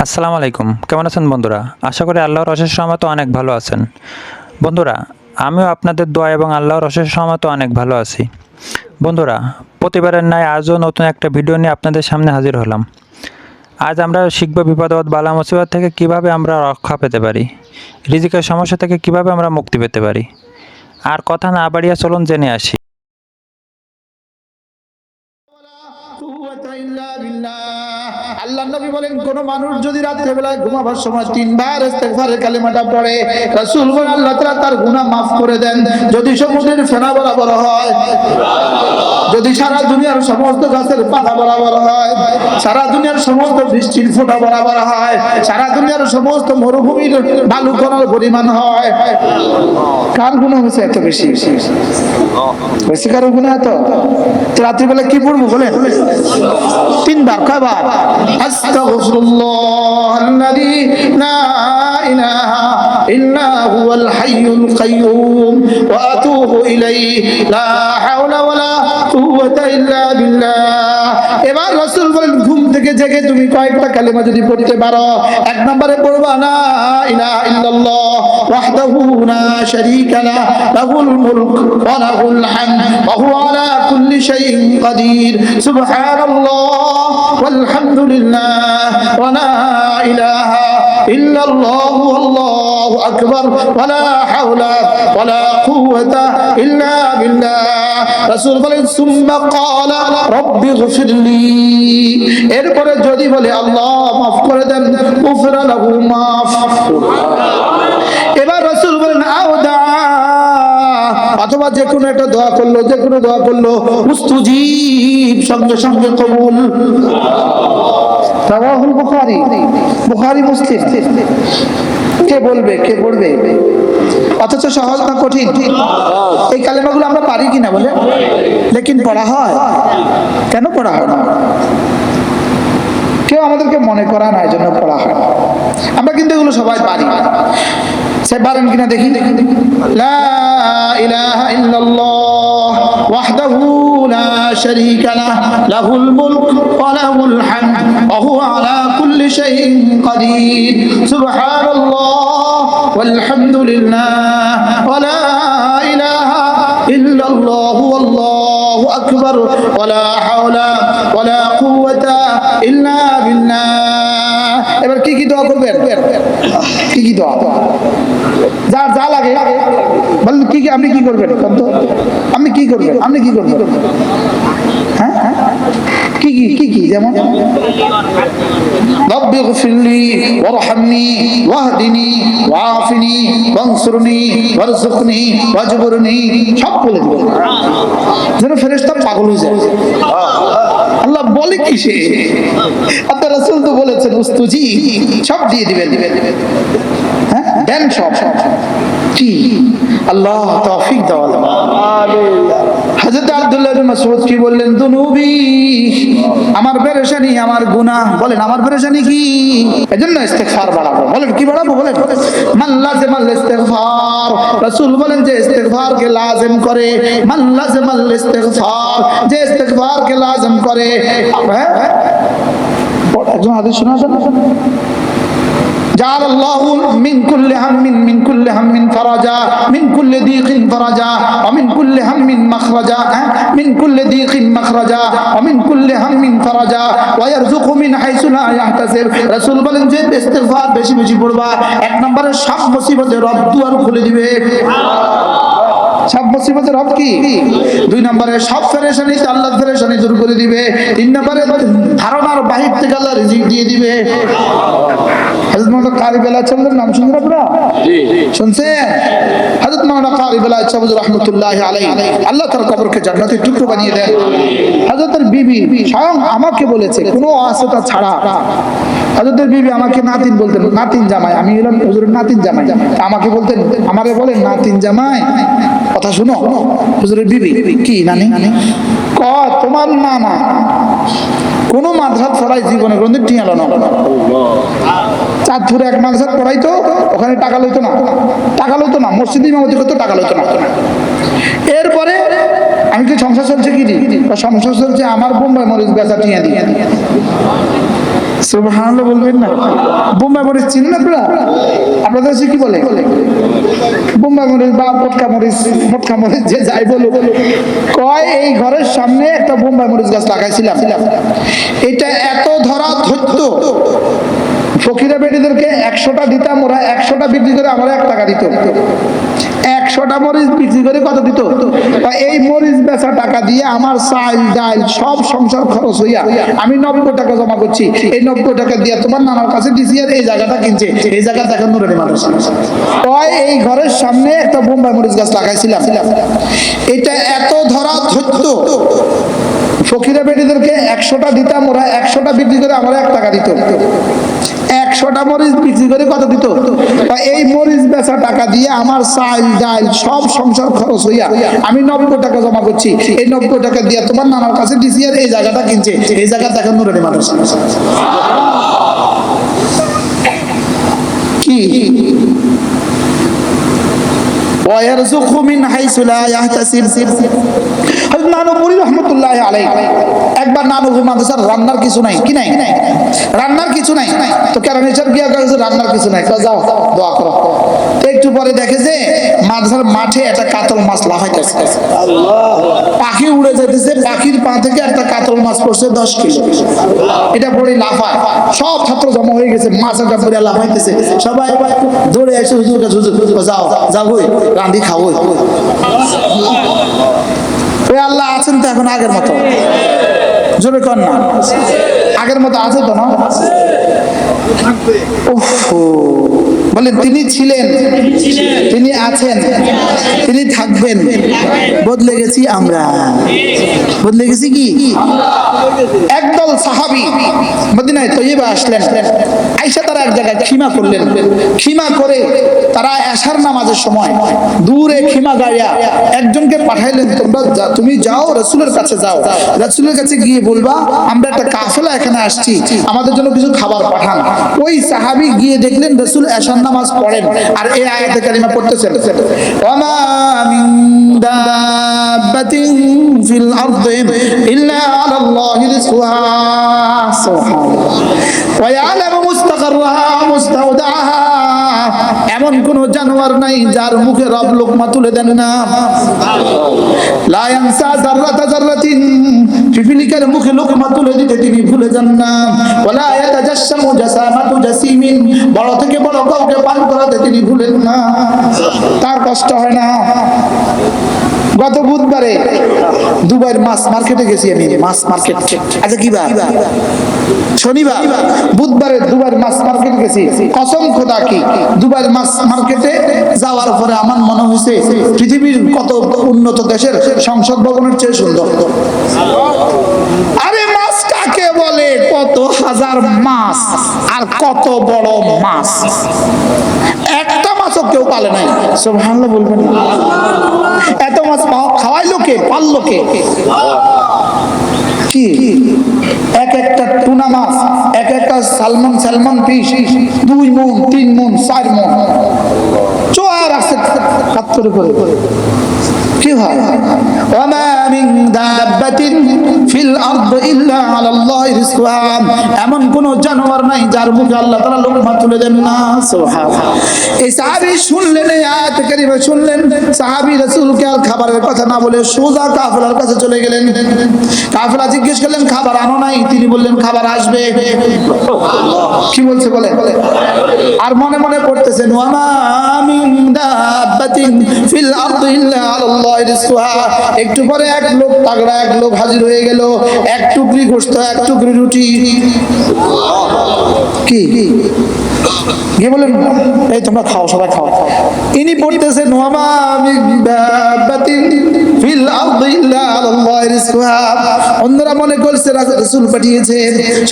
আসসালামু আলাইকুম, কেমন আছেন বন্ধুরা? আশা করি আল্লাহর অশেষ রহমতে অনেক ভালো আছেন। বন্ধুরা, আমিও আপনাদের দোয়া এবং আল্লাহর অশেষ রহমতে অনেক ভালো আছি। বন্ধুরা, প্রতিবারের ন্যায় আজও নতুন একটা ভিডিও নিয়ে আপনাদের সামনে হাজির হলাম। আজ আমরা শিখব বিপদ বালা মুসিবত থেকে কিভাবে আমরা রক্ষা পেতে পারি, রিজিকের সমস্যা থেকে কিভাবে আমরা মুক্তি পেতে পারি। আর কথা না বাড়িয়ে চলুন জেনে আসি। আল্লাহ নবী বলেন, কোন মানুষ যদি রাতের বেলায় ঘুমাবার সময় তিনবার ইস্তেগফারের কালিমাটা পড়ে, রাসূল বলেন আল্লাহ তাআলা তার গুনাহ maaf করে দেন। যদি সমুদ্রের ফেনা বরাবর হয়, যদি সারা দুনিয়ার সমস্ত গাছের পাতা বরাবর হয়, সারা দুনিয়ার সমস্ত বৃষ্টির ফোঁটা বরাবর হয়, সারা দুনিয়ার সমস্ত মরুভূমির বালু কণার পরিমাণ হয়, কার গুনাহ হয়েছে এত বেশি? বেশি কারো গুনাহ এত? রাত্রিবেলা কি পড়বো বলেন? তিনবার। কয়বার? আস্তাগফিরুল্লাহাল্লাযী লা ইলাহা ইল্লা হুয়াল হাইয়ুল কাইয়্যুম ওয়া আতুবু ইলাইহি লা হাওলা ওয়ালা কুওয়াতা ইল্লা বিল্লাহ। এবার রাসূল বলেন, ঘুম থেকে জেগে তুমি কয়েকটা কালিমা যদি পড়তে পারো, এক নম্বরে পড়বা লা ইলাহা ইল্লাল্লাহ ওয়াহদাহু লা শারীকা লাহু লাহুল মুলক ওয়া লাহুল হামদ ওয়া হুয়া আলা কুল্লি শাইইন কাদির সুবহানাল্লাহ ওয়ালহামদুলিল্লাহ ওয়া লা ইলাহা ইল্লাল্লাহ আল্লাহু আকবার ওয়া লা হাওলা ওয়া লা কুওয়াতা ইল্লা বিল্লাহ। রাসূল বলেন, সুম্মা ক্বালা রব্বি গফিরলি। এরপরে যদি বলে আল্লাহ মাফ করে দেন, গুফিরা লাহু মাফ। এবার রাসূল বলেন, আওদা, অথবা যে কোনো একটা দোয়া করলো, যে কোনো দোয়া করলো, মুস্তাজিব, সঙ্গে সঙ্গে কবুল। রাওয়াহুল বুখারী, বুখারী মুসলিম। কে বলবে, কে পড়বে? অথচ সহজ না কঠিন? এই কালেমাগুলো আমরা পারি কিনা বলে? লেকিন পড়া হয়। কেন পড়া হয় না? কেউ আমাদেরকে মনে করা না, এই জন্য পড়া হয়। আমরা কিন্তু এগুলো সবাই পারি। সে পারেন কিনা দেখি। লা ইলাহা ইল্লাল্লাহ ওয়াহদাহু লা শারীকা লাহু লাহুল মুলক ওয়া লাহুল হামদ ওয়া হুয়া আলা কুল্লি শাইইন কাদির সুবহানাল্লাহ ওয়ালহামদুলিল্লাহ ওয়া লা ইলাহা ইল্লাল্লাহু আল্লাহু আকবার ওয়া লা হাওলা ওয়া লা কুওয়াতা ইল্লা বিল্লাহ। এবার কি কি দোয়া করবেন? কি কি দোয়া? যার যা লাগে বলেন। কি কি আপনি কি করবেন? আপনি কি করবেন? আপনি কি করবেন? হ্যাঁ, কি কি কি কি? যেমন রব্বি গফিরলি ওয়ারহামনি ওয়াহদিনি ওয়াআফিনি ওয়ানসুরনি ওয়ারযুকনি ওয়াজবুরনি, সব বলে দিবেন যেন ফেরেশতা পাগল হয়ে যায়। আল্লাহ বলে কি সে? আপনার রাসূল তো বলেছেন উস্তুজি, সব দিয়ে দিবেন। হ্যাঁ, দেন সব। কি আল্লাহ তৌফিক দাও। আমিন। হযরত আব্দুল্লাহ ইবনে মাসউদ কি বললেন? দুনুবি, আমার পেরেশানি, আমার গুনাহ। বলেন আমার পেরেশানি কি? এজন্য ইস্তিগফার বাড়াবো। বলেন কি বাড়াবো? বলেন মান লাযিমাল ইস্তিগফার। রাসূল বলেন যে ইস্তিগফারকে লাজিম করে, মান লাযিমাল ইস্তিগফার, যে ইস্তিগফারকে লাজিম করে। হ্যাঁ, একজন হাদিস শোনাছেন, جعل الله من كل هم فرجا من كل ضيق فرجا ومن كل هم مخرجا من كل ضيق مخرجا ومن كل هم فرجا ويرزق من حيث لا يحتسب। রাসূল বলেন যে ইস্তিগফার বেশি বেশি পড়বা, এক নম্বরে সব মুসিবতের রব দুয়ার খুলে দিবে। সব মুসিবতের রব কি? দুই নম্বরে সব পেরেশানি আল্লাহ পেরেশানি দূর করে দিবে। তিন নম্বরে ধারণার বাহির থেকে আল্লাহ রিজিক দিয়ে দিবে। হযরত মাওলানা কারি বেলায়েত সাহেবের নাম শুনছেন আপনারা? জি, শুনছেন? হযরত মাওলানা কারি বেলায়েত সাহেব রাহমাতুল্লাহি আলাইহি, আল্লাহ তার কবরকে জান্নাতের টুকরো বানিয়ে দেন। হযরতের বিবি স্বয়ং আমাকে বলেছে, কোনো ওয়াসিতা ছাড়া হযরতের বিবি আমাকে নাতিন বলতেন, নাতিন জামাই। আমি হলাম হুজুরের নাতিন জামাই। আমাকে বলতেন, আমারে বলেন নাতিন জামাই। কথা শুনো, হুজুরের বিবি কি নানি? কয় তোমার নানা কোন মাদ্রাসা পড়াই জীবনে কোনদিন টিয়ালো না। চাঁদপুরে এক মাদ্রাসা পড়াইতো, ওখানে টাকা লইতো না, মসজিদে ইমামতি করতো, টাকা লইতো না। এরপরে আমি কি সংসার চলছে কি? সংসার চলছে আমার বোম্বাই মরিচ বেচা টিয়া দিয়ে। সুবহানাল্লাহ বলবেন না। বোম্বাই মরিচ চিনেন আপনারা? আপনাদের দেশে কি বলে? বোম্বাই মরিচ বা পটকা মরিচ যে যাই বলুক, কয় এই ঘরের সামনে একটা বোম্বাই মরিচ গাছ লাগাইছিলাম, এটা এত ধরা ধরতো, ফকিরা বেটিদেরকে 100টা দিতাম, ওরা 100টা বিক্রি করে আমার 1 টাকা দিত। 100টা মরিচ বিক্রি করে কত দিত? এই মরিচ বেচা টাকা দিয়ে আমার চাল ডাল সব সংসার খরচ হইয়া আমি 90 টাকা জমা করছি। এই 90 টাকা দিয়ে তোমার নানার কাছে দিছি, আর এই জায়গাটা কিনছে। এই জায়গা দেখেন নুরানি মানুষ। এই ঘরের সামনে একটা বোম্বাই মরিচ গাছ লাগাইছিলাম, এটা এত ধরা ধরতো, ফকিরা বেটিদেরকে 100টা দিতাম, ওরা 100টা বিক্রি করে আমার 1 টাকা দিত। 100টা মরিচ বিক্রি করে কত দিত? এই মরিচ বেচা টাকা দিয়ে আমার চাল ডাল সব সংসার খরচ হইয়া আমি 90 টাকা জমা করছি। এই 90 টাকা দিয়ে তোমার নানার কাছে দিছি, আর এই জায়গাটা কিনছে। এই জায়গা দেখেন নুরানি মানুষ। কি ওয়ারযুকু মিন হাইসু লা ইয়াহতাসিব। হযরত নানুপুরি রাহমাতুল্লাহি আলাইহি, একবার নানুপুরি মাদ্রাসার রান্নার কিছু নাই, কি নাই? রান্নার কিছু নাই। তো কেরানীচর গিয়া কইছে রান্নার কিছু নাই, কই যাও দোয়া করো। তো একটু পরে দেখে যে মাদ্রাসার মাঠে একটা কাতল মাছ লাফাইতেছে। আল্লাহ! পাখি উড়ে যাইতেছে, পাখির পা থেকে একটা কাতল মাছ পড়ছে 10 কিলো। এটা পড়ে লাফায়, সব ছাত্র জমা হয়ে গেছে, মাছটা পড়ে লাফাইতেছে। সবাই দৌড়ে এসে হুজুর কাছে, হুজুর যাও যাও কই রাঁধি খাও। ওই আল্লাহ আছেন তো এখন আগের মতো? জোরে কর না, আগের মতো আছে তো না? বলেন তিনি ছিলেন, তিনি আছেন, তিনি থাকবেন। বদলে গেছি আমরা, বদলে গেছি কি? একদল সাহাবী মদিনায় তৈয়বা আসলেন, আয়েশা তারা এক জায়গায় খিমা করলেন। খিমা করে তারা এশার নামাজের সময় দূরে খিমা গাড়িয়া একজনকে পাঠাইলেন, তুমি যাও রাসূলের কাছে যাও, রাসূলের কাছে গিয়ে বলবা আমরা একটা কাফেলা এখানে আসছি, আমাদের জন্য কিছু খাবার পাঠান। ওই সাহাবী গিয়ে দেখলেন রাসূল এশার নামাজ পড়েন, আর এই আয়াতে কারিমা পড়তেছেন, ওয়ামা মিন দাব্বাতিন ফিল আরদি ইল্লা আলাল্লাহি রিজকুহা সুবহানাল্লাহ ওয়া ইয়ালামু মুস্তাকাররাহা মুস্তাওদাহা। এমন কোন জানোয়ার নাই যার মুখে রব লোকমা তুলে দেন না। লা ইয়ানসা যাররাতা যাররাতিন, পিপিলিকার মুখে লোকমা তুলে দিতে তিনি ভুলে যান না। ওয়ালা ইয়াতাজাসসামু জাসামাতু জাসিমিন, বড় থেকে বড় কাউকে পান করাতে তিনি ভুলেন না, তার কষ্ট হয় না। গত বুধবারে দুবাইয়ের মাছ মার্কেটে গেছি আমি, মাছ মার্কেট। আচ্ছা কি বার? শনিবার। বুধবারে দুবাইয়ের মাছ মার্কেটে গেছি। কসম খোদা কি দুবাইয়ের মাছ মার্কেটে যাওয়ার পরে আমার মনে হয়েছে পৃথিবীর কত উন্নত দেশের সংসদ ভবনের চেয়ে সুন্দর। আরে মাছ কাকে বলে? কত হাজার মাছ, আর কত বড় মাছ, একটা মাছও কেউ পালে নাই। সুবহানাল্লাহ বলবেন না? এত মাছ খাওয়াইলো কে, পাললো কে? কি এক একটা টুনা মাছ, এক একটা সালমন ফিশ 2 মণ 3 মণ 4 মণ চোয়ার আছে কাত্তরে করে। কি হয়? ওয়ামা মিন দাব্বাতিন ফিল আরদি ইল্লা আলাল্লাহি রিজকুহা, এমন কোন জানোয়ার নাই যার মুখে আল্লাহ তাআলা লোকমা তুলে দেন না। সুবহানাল্লাহ। এই সাহাবী শুনলেন, এই আয়াত কারিমা শুনলেন, সাহাবী রাসূলকে আর খাবারের কথা না বলে সোজা কাফেলার কাছে চলে গেলেন। কাফেলা জিজ্ঞেস করলেন খাবার আনো নাই? তিনি বললেন খাবার আসবে। কি বলছে বলে? আর মনে মনে পড়তেছেন ওয়ামা মিন দাব্বাতিন ফিল আরদি ইল্লা আলাল্লাহি রিজকুহা। একটু পরে এক লোক তাগড়া, এক লোক হাজির হয়ে গেল, এক টুকরি গোশত, এক টুকরি রুটি। কি গিয়ে বলেন এই তোমরা খাও, সবাই খাও। ইনি পড়তেছেন ওয়ামা মিন দাব্বাতিন ফিল আরদি ইল্লা আলাল্লাহি রিজকুহা। অন্যরা মনে করছে রাসূল পাঠিয়েছে,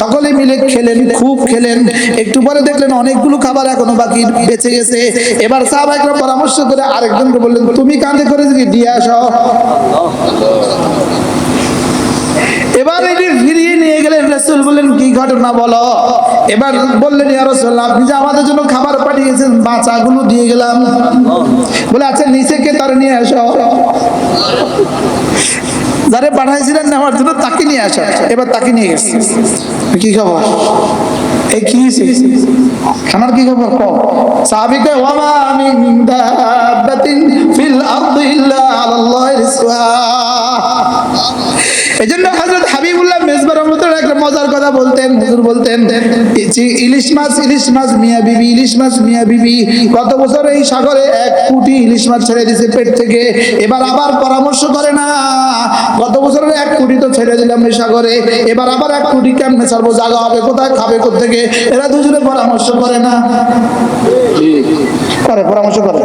সকলে মিলে খেলেন, খুব খেলেন। একটু পরে দেখলেন অনেকগুলো খাবার এখনো বাকি বেঁচে গেছে। এবার সাহাবায়ে পরামর্শ করে আরেকজনকে বললেন তুমি কাঁধে করে দিয়ে আসো। এবার এটি ফিরিয়ে নিয়ে গেলেন, রাসূল বললেন কি ঘটনা বলো। এবার বললেন ইয়া রাসূলুল্লাহ আপনি যে আমাদের জন্য খাবার পাঠিয়েছেন বাচ্চাগুলো দিয়ে গেলাম। বলে আচ্ছা নিচে কে তার নিয়ে আসো, যারে পাঠাইছিলেন নেওয়ার জন্য তাকে নিয়ে আসো। এবার তাকে নিয়ে গেছে। কি খবর? এই কি খানার কি খবর কও সাহাবীকে ওয়ামা মিন দাব্বাতিন ফিল আরদি ইল্লা আলাল্লাহি রিজকুহা। এজন্য হযরত হাবিবুল্লাহ মেজবার রহমাতুল্লাহ একটা মজার কথা বলতেন, হুজুর বলতেন ইলিশ মাছ মিয়া বিবি, ইলিশ মাছ মিয়া বিবি গত বছর এই সাগরে 1 কোটি ইলিশ মাছ ছেড়ে দিয়েছে পেট থেকে, এবার আবার পরামর্শ করে না গত বছরের 1 কোটি তো ছেড়ে দিলাম এই সাগরে, এবার আবার 1 কোটি কেমনে ছাড়বো, জায়গা হবে কোথায়, খাবে কোত্থেকে, এরা দুজনে পরামর্শ করে না, করে পরামর্শ করে,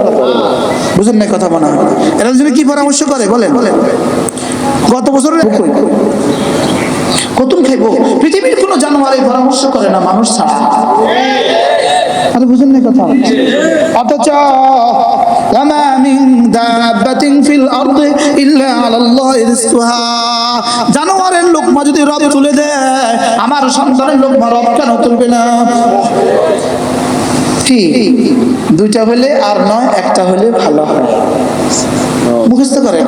বুঝুন না কথা মনে হয়, এরা দুজনে কি পরামর্শ করে বলেন, গত বছরের কতক্ষণ খাইবো, পৃথিবীর কোনো জানোয়ার এই পরামর্শ করে না মানুষ ছাড়া, আরে বুঝুন না কথা, অথচ ওয়ামা মিন দাব্বাতিন ফিল আরদি ইল্লা আলাল্লাহি রিজকুহা, জানোয়ারের লোকমা যদি রব তুলে দেয় আমার সন্তানের লোকমা রব কেন তুলবে না? ঠিক, দুইটা হলে আর নয়, একটা হলে ভালো হয়, মুখস্থ করে,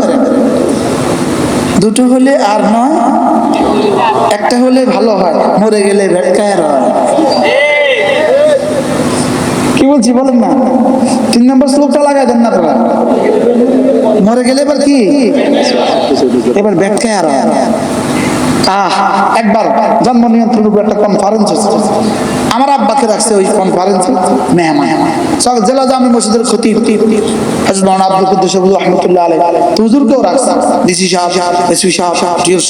দুটো হলে আর নয়, একটা হলে ভালো হয়, মরে গেলে ভেটকায়ের হয়। কি বলছি বলেন না, 3 নম্বর শ্লোকটা লাগাই দেন না আপনারা, মরে গেলে এবার কি, এবার ভেটকায়ের হয়। একবার জন্ম নিয়ন্ত্রণ উপর একটা কনফারেন্স হচ্ছে, আমার আব্বাকে রাখছে ওই কনফারেন্সে মেহমান, সব জেলা জামি মসজিদের খতিব হযরত মাওলানা আব্দুল কুদ্দুস রাহমাতুল্লাহ আলাইহি, হুজুরকেও রাখছে, ডিসি সাহেব, এসপি সাহেব,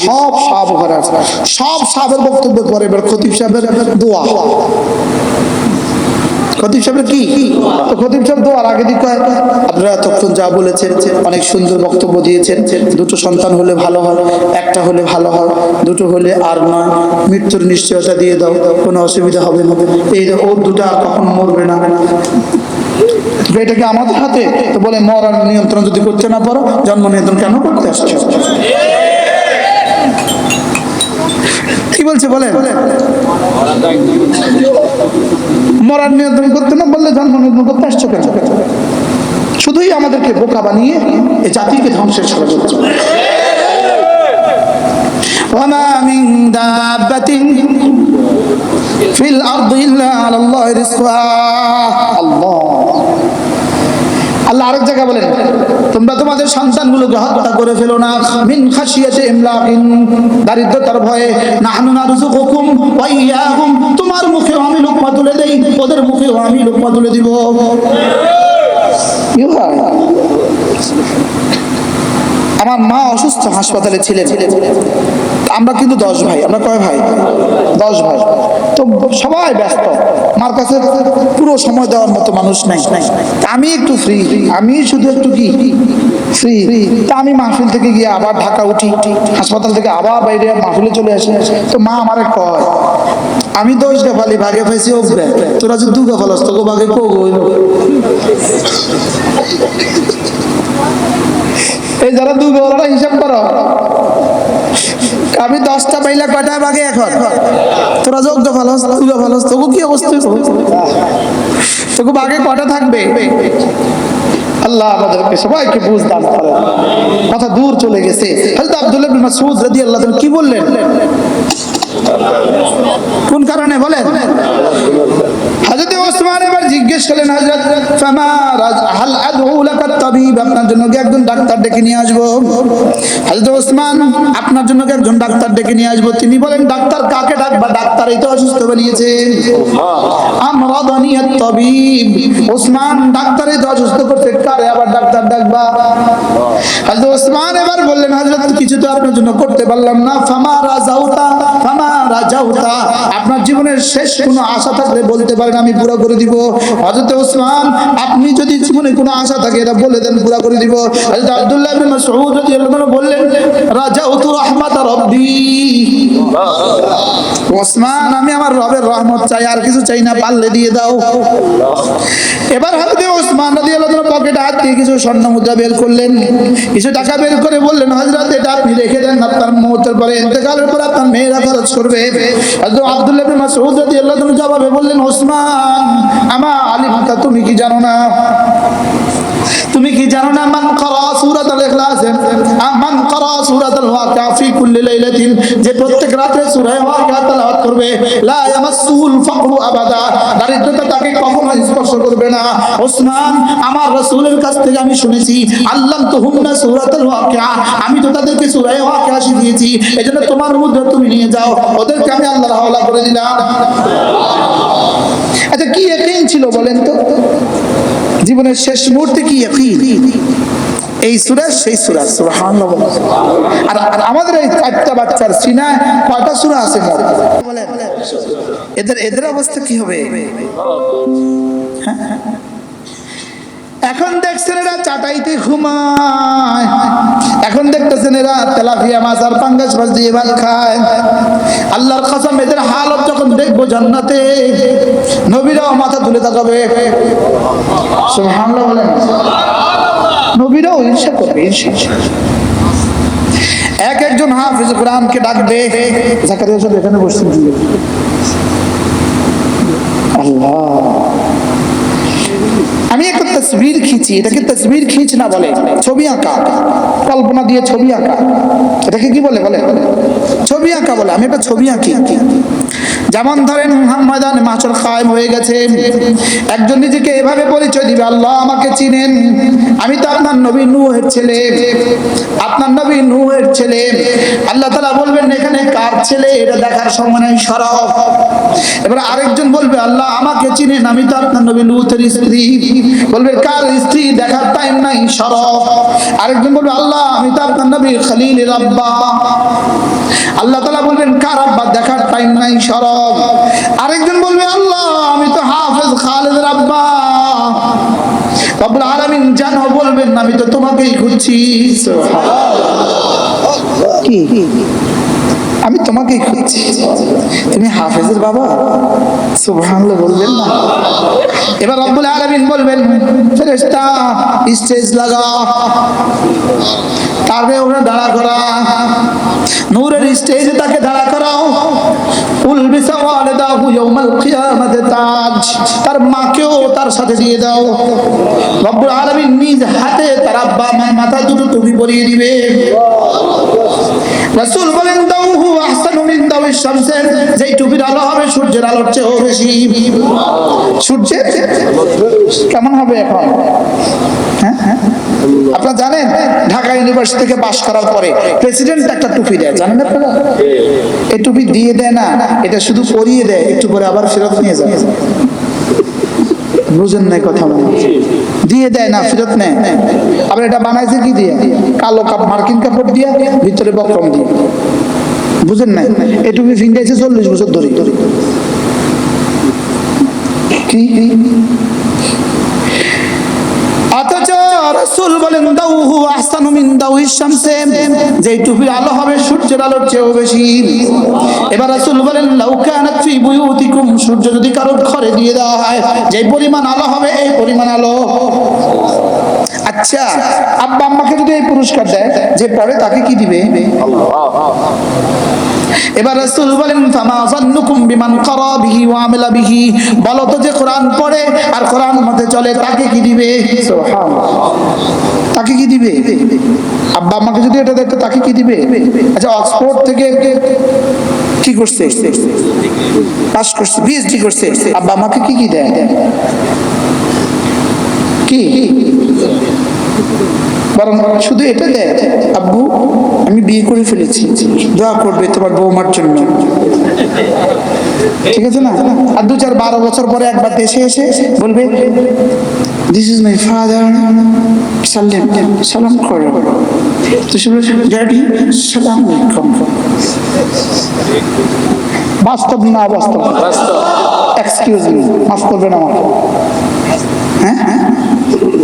সব সাহেব ঘরে আছে, সব সাহেবের বক্তব্য পরে এবার খতিব সাহেবের দোয়া, খতিব সাহেবের কি, তো খতিব সাহেব দোয়ার আগে দিকে আপনারা এতক্ষণ যা বলেছেন অনেক সুন্দর বক্তব্য দিয়েছেন, দুটো সন্তান হলে ভালো হয়, একটা হলে ভালো হয়, দুটো হলে আর নয়, মৃত্যুর নিশ্চয়তা দিয়ে দাও, কোনো অসুবিধা হবে না, এই ওর দুটো আর কখনো মরবে না, এটাকে আমাদের হাতে, তো বলে মরার নিয়ন্ত্রণ যদি করতে না পারো জন্ম নিয়ন্ত্রণ কেন করতে আসছো? কি বলছে বলেন, মরার নিয়ন্ত্রণ করতে না বললে জন্ম নিয়ন্ত্রণ করতে আসছো কেন? শুধুই আমাদেরকে বোকা বানিয়ে এই জাতিকে ধ্বংসের ষড়যন্ত্র। ওয়ামা মিন দাব্বাতিন ফিল আরদি ইল্লা আলাল্লাহি রিজকুহা। আল্লাহ আল্লাহ আরেক জায়গায় বলেন তোমরা তোমাদের সন্তানগুলোকে হত্যা করে ফেলো না, মিন খাশিয়াতি ইমলাকিন, দারিদ্রতার ভয়ে, নাহনু নারযুকুকুম ওয়া ইয়াহুম, তোমার মুখেও আমি লোকমা তুলে দেই, ওদের মুখেও আমি লোকমা তুলে দিব। আমার মা অসুস্থ, হাসপাতালে ছিলেন, আমরা কিন্তু 10 ভাই, আমরা কয় ভাই? 10 ভাই, তো সবাই ব্যস্ত, মার কাছে পুরো সময় দেওয়ার মতো মানুষ নাই, আমি একটু ফ্রি, আমি শুধু একটু কি ফ্রি, তা আমি মাহফিল থেকে গিয়ে আবার ঢাকা উঠি, হাসপাতাল থেকে আবার বাইরে মাহফিলে চলে আসি, তো মা আমারে কয় আমি 10 গাফালি ভাগে পাইছি, ও তোরা যে 2 গাফাল আসতো গো ভাগে কো গো, এই যারা 2 গাফালরা হিসাব করো, আমি 10টা পাইলা কয়টা ভাগে এখন, তোরা যোগ্য ভালো, তুই ভালো, তোকে কি অবস্থা, তোকে ভাগে কয়টা থাকবে? আল্লাহ আমাদেরকে সবাইকে বুঝ দান করেন। কথা দূর চলে গেছে, হযরত আব্দুল্লাহ ইবনে মাসউদ রাদিয়াল্লাহু আনহু কি বললেন, কোন কারণে বলেন? হযরত ওসমান এবার জিজ্ঞেস করলেন, হযরত ফামা হাল আদউ লাকা তাবিব, আপনার জন্য কি একজন ডাক্তার ডেকে নিয়ে আসবো? হযরত ওসমান আপনার জন্য কি একজন ডাক্তার ডেকে নিয়ে আসবো? তিনি বলেন ডাক্তার কাকে ডাকবা, ডাক্তারই তো অসুস্থ বানিয়েছে, আমরাদানি আত-তাবিব, ওসমান ডাক্তারই তো অসুস্থ করতে, কারে আবার ডাক্তার ডাকবা? হযরত ওসমান এবার বললেন হযরত কিছু তো আপনার জন্য করতে পারলাম না, ফামা রাজাউতা, ফামা রাজাউতা, আপনার জীবনের শেষ কোনো আশা থাকলে বলতে পারেন, আমি পুরো করে দিব। হযরত ওসমান আপনি যদি জীবনে কোনো আশা থাকে এটা বলে দেন, পুরো করে দিব। হযরত আব্দুল্লাহ ইবনে মাসউদ রাদিয়াল্লাহু আনহু বললেন রাজাউতু রাহমাত রাব্বি, ওসমান আমি আমার রবের রহমত চাই, আর কিছু চাই না, পারলে দিয়ে দাও। এবার হযরত ওসমান রাদিয়াল্লাহু আনহু পকেটে হাত দিয়ে কিছু স্বর্ণ মুদ্রা বের করলেন, কিছু টাকা বের করে বললেন হযরত এটা আপনি রেখে দেন, আপনার মওতের পরে, ইন্তেকালের পরে আপনার মেয়েরা খরচ করবে। হযরত আব্দুল্লাহ ইবনে মাসউদ রাদিয়াল্লাহু আনহু জবাবে বললেন ওসমান আমা আলিমতা, তুমি কি জানো না তুমি কি জানো না, মান ক্বারা সূরাতুল ইখলাস, মান ক্বারা সূরাতুল ওয়াকিয়া ফি কুল্লি লাইলাতিন, যে প্রত্যেক রাতে সূরা ওয়াকিয়া তেলাওয়াত করবে, লা ইয়ামাসসুল ফাকরু আবাদা, দারিদ্রতা তাকে কখনো স্পর্শ করবে না। ওসমান, আমার রাসূলের কাছ থেকে আমি শুনেছি, আল্লামতুহুন্না সূরাতুল ওয়াকিয়া, আমি তো তাদেরকে সূরা ওয়াকিয়া শিখিয়েছি, এজন্য তোমার মধ্যে তুমি নিয়ে যাও, ওদেরকে আমি আল্লাহর হাওলা করে দিলাম। আচ্ছা, কি ইয়াকিন ছিল বলেন তো? জীবনের শেষ মুহূর্তে কি ইয়াকিন? এই সূরা সেই সূরা, সুবহানাল্লাহ। আর আমাদের এই চারটা বাচ্চার সিনায় কয়টা সূরা আছে মোট বলেন? এদের অবস্থা কি হবে? এখন দেখছেন এরা চাটাইতে ঘুমায়, এখন দেখতেছেন এরা তেলাপিয়া মাছ আর পাঙ্গাস মাছ দিয়ে ভাত খায়। আল্লাহর কসম, এদের হালত যখন দেখবো জান্নাতে, নবীরাও মাথা তুলে তাকাবে। সুবহানাল্লাহ বলেন। নবীরাও ঈর্ষা করবে, ঈর্ষা। একজন হাফেজ কোরআনকে ডাকবে, জাকারিয়া সাহেব এখানে বসছেন। আল্লাহ, আমি একটা তসবির খিঁচি, এটাকে তসবির খিঁচ না বলে, ছবি আঁকা, কল্পনা দিয়ে ছবি আঁকা, এটাকে কি বলে? বলে ছবি আঁকা বলে। আমি একটা ছবি আঁকি। যেমন ধরেন ময়দানে মাহশর কায়েম হয়ে গেছে, একজন নিজেকে এভাবে পরিচয় দিবে, আল্লাহ আমাকে চিনেন, আমি তো আপনার নবী নূহের ছেলে, আপনার নবী নূহের ছেলে। আল্লাহ তাআলা বলবেন, এখানে কার ছেলে এটা দেখার সময় নাই, সরব। এবার আরেকজন বলবে, আল্লাহ আমাকে চিনেন, আমি তো আপনার নবী লূতের স্ত্রী, বলবে কার স্ত্রী দেখার টাইম নাই, সরব। আরেকজন বলবে, আল্লাহ আমি তো আপনার নবী খলিলের আব্বা, আল্লাহ তাআলা বলবেন কার আব্বা দেখার টাইম নাই, সরব। আরেকজন বলবে, আল্লাহ আমি তো হাফেজ খালেদের আব্বা, রব্বুল আলামিন জানো বলবেন, আমি তো তোমাকেই খুঁজছি। কি? আমি তোমাকেই খুঁজছি, তুমি হাফেজের বাবা? সুবহানাল্লাহ বলবেন না। এবার রব্বুল আলামিন বলবেন, ফেরেশতা স্টেজ লাগা, তারপরে ওরা দাঁড়া করা, নূরের স্টেজে তাকে দাঁড়া করাও। উলবিসা ওয়ালিদাহু ইয়াউমাল কিয়ামাতি তাজ, তার মাকেও তার সাথে দিয়ে দাও। রব্বুল আলামিন নিজ হাতে তার আব্বা আমার মাথায় দুটো টুপি পরিয়ে দিবে। রাসূল বলেন, দাউহু আহসানু মিন দাউইশ শামসি, যেই টুপির আলো হবে সূর্যের আলোর চেয়েও বেশি। সূর্যের কেমন হবে এখন? হ্যাঁ, আপনারা জানেন ঢাকা ইউনিভার্সিটি থেকে পাশ করার পরে প্রেসিডেন্ট একটা টুপি দেয়, জানেন আপনারা? এই টুপি দিয়ে দেয় না, এটা শুধু পরিয়ে দেয়, একটু পরে আবার ফেরত নিয়ে যায়। বুঝেন নাই কথা? দিয়ে দেয় না, ফেরত নেয়। আবার এটা বানাইছে কি দিয়ে? কালো মার্কিন কাপড় দিয়ে, ভিতরে বক্রম দিয়ে। বুঝেন নাই? এই টুপি ফিন্ডাইছে 40 বছর ধরে। কি? অথচ রাসূল বলেন, দাউহু আহসানু মিন দাউইশ শামসি, যেই টুপির আলো হবে সূর্যের আলোর চেয়েও বেশি। এবার রাসূল বলেন, লাউ কানাত ফি বুয়ুতিকুম, সূর্য যদি কারোর ঘরে দিয়ে দেওয়া হয়, যেই পরিমাণ আলো হবে এই পরিমাণ আলো। আচ্ছা, আব্বা আম্মাকে যদি এই পুরস্কার দেয়, যে পড়ে তাকে কি দিবে? এবার রাসূল বলেন, ফামা যান্নুকুম বিমান ক্বারা বিহি ওয়া আমিলা বিহি, বলো তো যে কোরআন পড়ে আর কোরআন মতে চলে তাকে কি দিবে? সুবহানাল্লাহ, তাকে কি দিবে? আব্বা আম্মাকে যদি এটা দেখতো তাকে কি দিবে? আচ্ছা, অক্সফোর্ড থেকে কি করছে? পাস করছে, পিএইচডি করছে, আব্বা আম্মাকে কি কি দেয়? কি? বরং শুধু এটা দেয়, আব্বু আমি বিয়ে করে ফেলেছি, দোয়া করবে তোমার বৌমার জন্য। ঠিক আছে না? আর 2-4-12 বছর পরে একবার দেশে এসে বলবে, দিস ইজ মাই ফাদার, সালাম করো। তো সে বলছে, ড্যাডি সালাম আলাইকুম। বাস্তব না অবাস্তব? এক্সকিউজ মি, মাফ করবেন আমাকে। হ্যাঁ,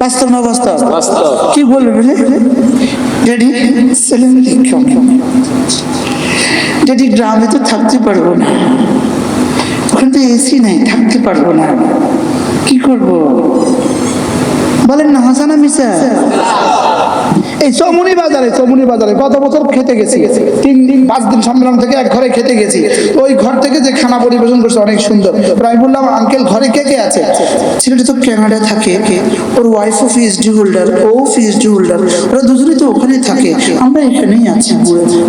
বাস্তব না বাস্তব? কি বলবে? ড্যাডি সালাম আলাইকুম। ড্যাডি গ্রামে তো থাকতে পারবো না, ওখানে তো এসি নাই, থাকতে পারবো না, কি করব? বলেন না, হাসানা মিসা? এই চমুনি বাজারে গত বছর খেতে গেছি, 3 দিন 5 দিন সম্মেলন থেকে এক ঘরে খেতে গেছি। ওই ঘর থেকে যে খানা পরিবেশন করছে অনেক সুন্দর। আমি বললাম, আঙ্কেল ঘরে কে কে আছে? ছেলেটা তো কানাডায় থাকে, ওর ওয়াইফও পিএইচডি হোল্ডার, ও পিএইচডি হোল্ডার, ওরা দুজনেই তো ওখানে থাকে, আমরা এখানেই আছি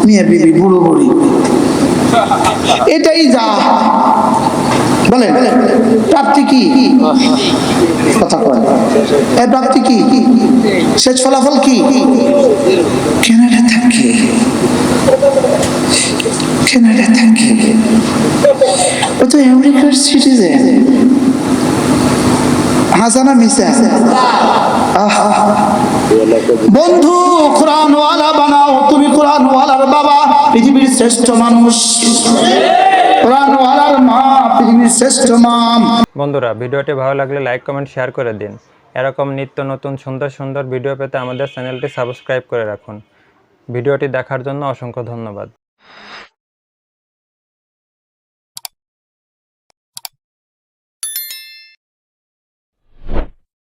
মিয়া বিবি বুড়ো বুড়ি। এটাই যা বলেন, প্রাপ্তি কি? কথা বলেন, এই প্রাপ্তি কি? শেষ ফলাফল কি? কানাডা থাকে, ও তো আমেরিকার সিটিজেন। হাসানা মিসা বন্ধু, কোরআনওয়ালা বানাও, তুমি কোরআনওয়ালার বাবা, পৃথিবীর শ্রেষ্ঠ মানুষ, কোরআনওয়ালার মা, পৃথিবীর শ্রেষ্ঠ মা। বন্ধুরা, ভিডিওটি ভালো লাগলে লাইক কমেন্ট শেয়ার করে দিন। এরকম নিত্য নতুন সুন্দর ভিডিও পেতে আমাদের চ্যানেলটি সাবস্ক্রাইব করে রাখুন। ভিডিওটি দেখার জন্য অসংখ্য ধন্যবাদ।